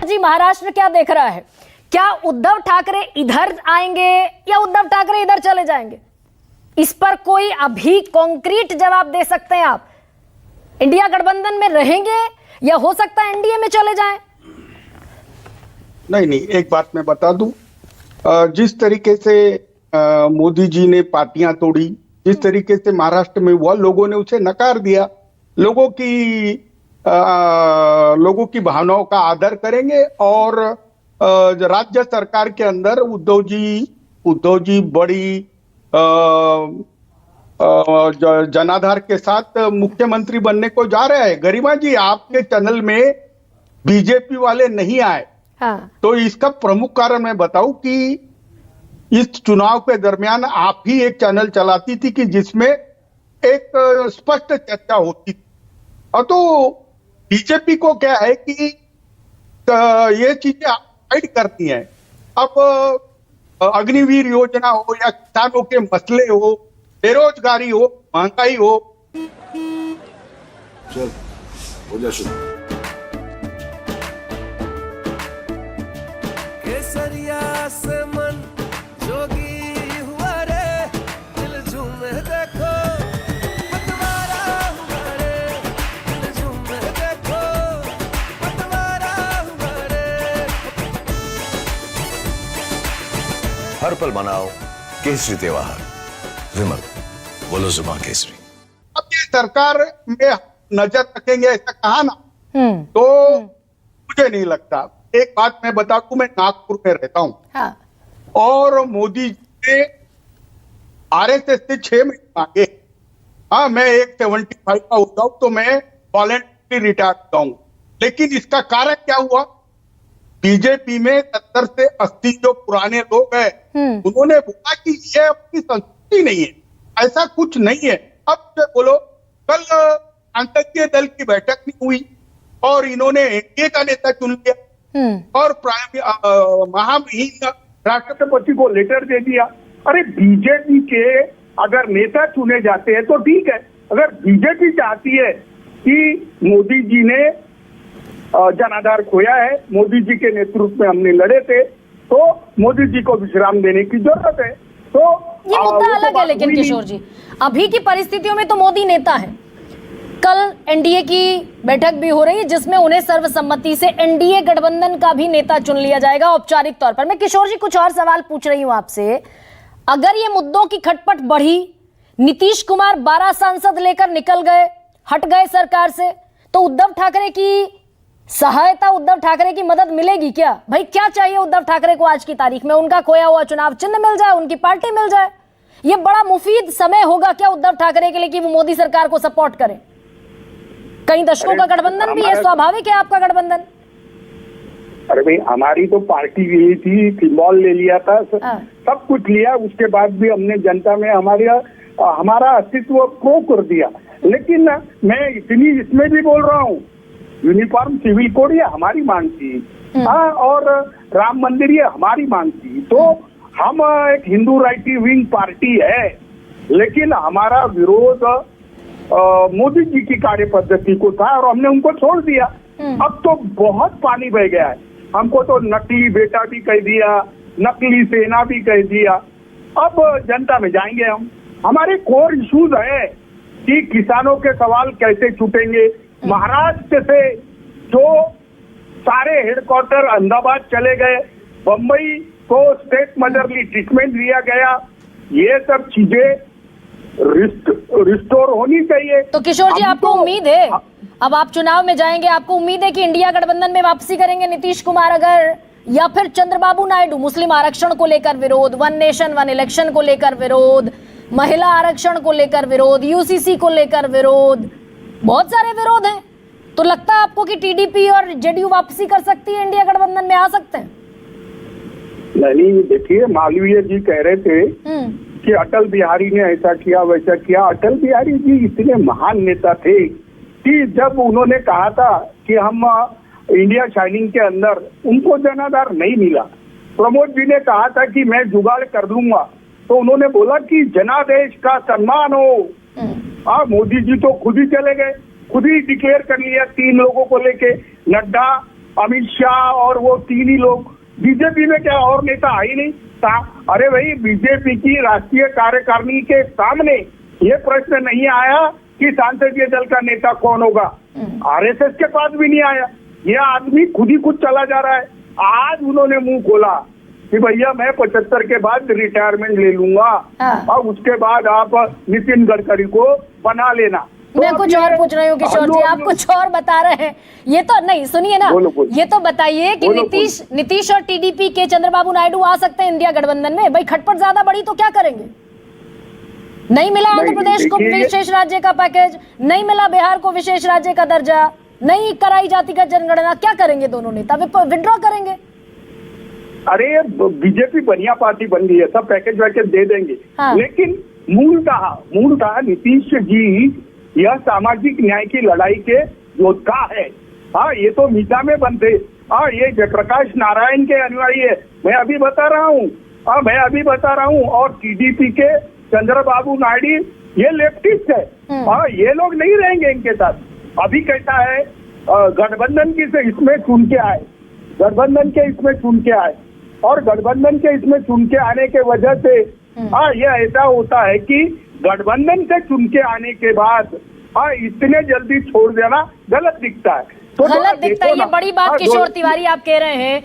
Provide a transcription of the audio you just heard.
जी महाराष्ट्र क्या देख रहा है? क्या उद्धव ठाकरे इधर आएंगे या उद्धव ठाकरे इधर चले जाएंगे? इस पर कोई अभी कॉन्क्रीट जवाब दे सकते हैं आप? इंडिया गठबंधन में रहेंगे या हो सकता है एनडीए में चले जाएं? नहीं, एक बात मैं बता दूं, जिस तरीके से मोदी जी ने पार्टियां तोड़ी, जिस तरीके से महाराष्ट्र में हुआ, लोगों ने उसे नकार दिया। लोगों की भावनाओं का आदर करेंगे और राज्य सरकार के अंदर उद्धव जी बड़ी जनाधार के साथ मुख्यमंत्री बनने को जा रहे हैं। गरिमा जी, आपके चैनल में बीजेपी वाले नहीं आए। हाँ। तो इसका प्रमुख कारण मैं बताऊं कि इस चुनाव के दरमियान आप ही एक चैनल चलाती थी कि जिसमें एक स्पष्ट चर्चा होती थी। और तो बीजेपी को क्या है कि ये चीजें हाइड करती हैं। अब अग्निवीर योजना हो या किसानों के मसले हो, बेरोजगारी हो, महंगाई हो, चल हो जा शुरू। केसरिया से मन जोगी हुआ रे, दिल झूमे देखो पतवारा हुआ रे, दिल झूमे देखो पतवारा हुआ रे। हर पल मनाओ केसरी त्योहार। विमल बोलो जुबान केसरी। अब ये सरकार में नजर रखेंगे ऐसा कहा ना, तो मुझे नहीं लगता। एक बात मैं बता दूं, मैं नागपुर में रहता हूं। हाँ। और मोदी जी ने आरएसएस से 6 महीने मांगे। हाँ, मैं एक 75 का होता हूं तो मैं वॉलंटरी रिटायर होता हूं। लेकिन इसका कारण क्या हुआ? बीजेपी में 70 से 80 जो पुराने लोग हैं, उन्होंने बोला कि ये अपनी संस्कृति नहीं है, ऐसा कुछ नहीं है। अब बोलो, कल संसदीय दल की बैठक नहीं हुई और इन्होंने एनडीए का नेता चुन लिया और महामहिम राष्ट्रपति को लेटर दे दिया। अरे बीजेपी के अगर नेता चुने जाते हैं तो ठीक है। अगर बीजेपी चाहती है कि मोदी जी ने जनाधार खोया है, मोदी जी के नेतृत्व में हमने लड़े थे, तो मोदी जी को विश्राम देने की जरूरत है। तो ये मुद्दा अलग है, लेकिन किशोर जी, अभी की परिस्थितियों में तो मोदी नेता है। कल एनडीए की बैठक भी हो रही है जिसमें उन्हें सर्वसम्मति से एनडीए गठबंधन का भी नेता चुन लिया जाएगा औपचारिक तौर पर। मैं किशोर जी कुछ और सवाल पूछ रही हूं आपसे। अगर ये मुद्दों की खटपट बढ़ी, नीतीश कुमार 12 सांसद लेकर निकल गए, हट गए सरकार से, तो उद्धव ठाकरे की सहायता, उद्धव ठाकरे की मदद मिलेगी क्या? भाई क्या चाहिए उद्धव ठाकरे को आज की तारीख में? उनका खोया हुआ चुनाव चिन्ह मिल जाए, उनकी पार्टी मिल जाए। ये बड़ा मुफीद समय होगा क्या उद्धव ठाकरे के लिए कि वो मोदी सरकार को सपोर्ट करें? कई दशकों का गठबंधन भी है, स्वाभाविक है आपका गठबंधन। अरे भाई, हमारी तो पार्टी यही थी, सिंबल ले लिया था, सब कुछ लिया, उसके बाद भी हमने जनता में हमारा अस्तित्व खो कर दिया। लेकिन मैं इतनी इसमें भी बोल रहा हूँ, यूनिफॉर्म सिविल कोड ये हमारी मांग थी। हाँ, और राम मंदिर ये हमारी मांग थी। तो हम एक हिंदू राइट विंग पार्टी है, लेकिन हमारा विरोध मोदी जी की कार्य पद्धति को था और हमने उनको छोड़ दिया। अब तो बहुत पानी बह गया है। हमको तो नकली बेटा भी कह दिया, नकली सेना भी कह दिया। अब जनता में जाएंगे हम। हमारे कोर इश्यूज है कि किसानों के सवाल कैसे छूटेंगे। महाराष्ट्र से जो सारे हेडक्वार्टर अहमदाबाद चले गए, बंबई को स्टेट मदरली ट्रीटमेंट दिया गया, ये सब चीजें रिस्टोर होनी चाहिए। तो किशोर जी, आपको उम्मीद है, अब आप चुनाव में जाएंगे, आपको उम्मीद है कि इंडिया गठबंधन में वापसी करेंगे नीतीश कुमार अगर, या फिर चंद्रबाबू नायडू मुस्लिम आरक्षण को लेकर विरोध, वन नेशन वन इलेक्शन को लेकर विरोध, महिला आरक्षण को लेकर विरोध, यूसीसी को लेकर विरोध, बहुत सारे विरोध हैं, तो लगता है आपको कि टीडीपी और जेडीयू वापसी कर सकती है, इंडिया गठबंधन में आ सकते हैं? नहीं, देखिए, मालवीय जी कह रहे थे कि अटल बिहारी ने ऐसा किया वैसा किया। अटल बिहारी जी इतने महान नेता थे कि जब उन्होंने कहा था कि हम इंडिया शाइनिंग के अंदर, उनको जनाधार नहीं मिला। प्रमोद जी ने कहा था कि मैं जुगाड़ कर दूंगा, तो उन्होंने बोला कि जनादेश का सम्मान हो। मोदी जी तो खुद ही चले गए, खुद ही डिक्लेयर कर लिया 3 लोगों को लेके, नड्डा अमित शाह और वो तीन ही लोग। बीजेपी में क्या और नेता आ ही नहीं था? अरे भाई, बीजेपी की राष्ट्रीय कार्यकारिणी के सामने ये प्रश्न नहीं आया कि संसदीय दल का नेता कौन होगा। आरएसएस के पास भी नहीं आया। ये आदमी खुद ही खुद चला जा रहा है। आज उन्होंने मुंह खोला कि भैया मैं 75 के बाद रिटायरमेंट ले लूंगा और उसके बाद आप नितिन गडकरी को बना लेना। मैं कुछ और पूछ रही हूँ किशोर जी, आप कुछ और बता रहे हैं। ये तो नहीं, सुनिए ना, ये तो बताइए कि नीतीश और टीडीपी के चंद्रबाबू नायडू आ सकते हैं इंडिया गठबंधन में? भाई खटपट ज्यादा बड़ी तो क्या करेंगे? नहीं मिला आंध्र प्रदेश को विशेष राज्य का पैकेज, नहीं मिला बिहार को विशेष राज्य का दर्जा, नहीं कराई जातिगत जनगणना, क्या करेंगे दोनों नेता? विड्रॉ करेंगे? अरे बीजेपी बढ़िया पार्टी बन गई है, सब पैकेज वैकेज दे देंगे। हाँ। लेकिन मूलतः नीतीश जी यह सामाजिक न्याय की लड़ाई के योद्धा है। हाँ, ये तो मीडिया में बनते। हाँ, ये जयप्रकाश नारायण के अनुयायी है। मैं अभी बता रहा हूँ। और टीडीपी के चंद्रबाबू नायडू ये लेफ्टिस्ट है। हाँ, ये लोग नहीं रहेंगे इनके साथ। अभी कहता है गठबंधन की से इसमें चुन के आए, गठबंधन के इसमें चुन के आए, और गठबंधन के इसमें चुन के आने के वजह से हाँ, ये ऐसा होता है कि गठबंधन से चुन के आने के बाद हाँ, इतने जल्दी छोड़ देना गलत दिखता है। गलत दिखता है, ये बड़ी बात किशोर तिवारी आप कह रहे हैं।